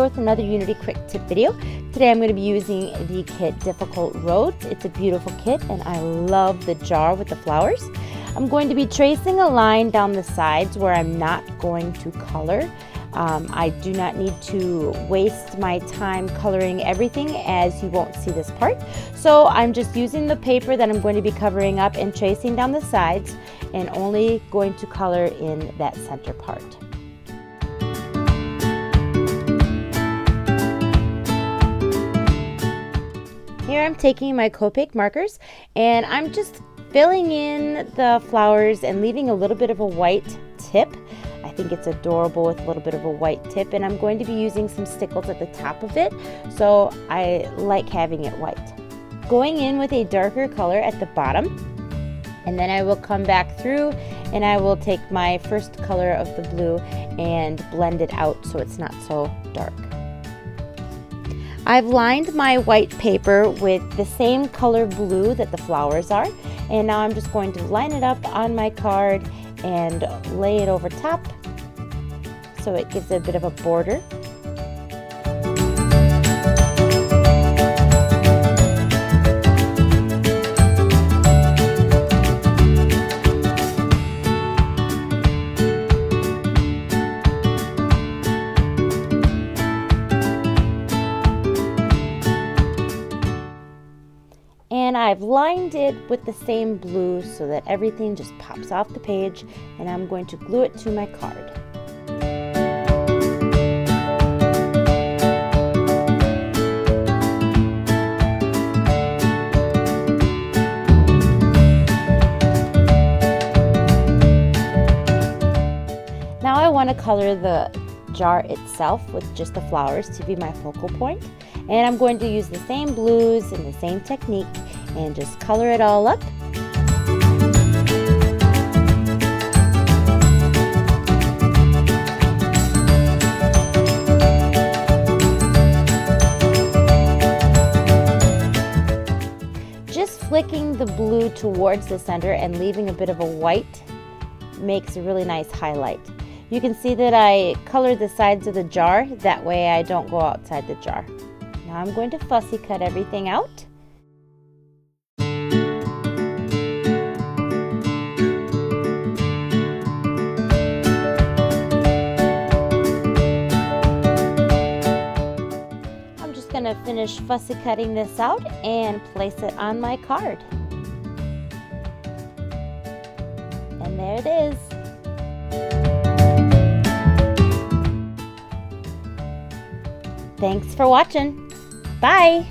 here with another Unity quick tip video. Today I'm going to be using the kit Difficult Roads. It's a beautiful kit and I love the jar with the flowers. I'm going to be tracing a line down the sides where I'm not going to color. I do not need to waste my time coloring everything, as you won't see this part. So I'm just using the paper that I'm going to be covering up and tracing down the sides, and only going to color in that center part. Here I'm taking my Copic markers and I'm just filling in the flowers and leaving a little bit of a white tip. I think it's adorable with a little bit of a white tip, and I'm going to be using some stickles at the top of it, so I like having it white. Going in with a darker color at the bottom, and then I will come back through and I will take my first color of the blue and blend it out so it's not so dark. I've lined my white paper with the same color blue that the flowers are, and now I'm just going to line it up on my card and lay it over top so it gives it a bit of a border. And I've lined it with the same blue so that everything just pops off the page, and I'm going to glue it to my card. Now I want to color the jar itself with just the flowers to be my focal point, and I'm going to use the same blues and the same technique and just color it all up. Just flicking the blue towards the center and leaving a bit of a white makes a really nice highlight. You can see that I colored the sides of the jar, that way I don't go outside the jar. Now I'm going to fussy cut everything out. I'm just going to finish fussy cutting this out and place it on my card. And there it is. Thanks for watching. Bye!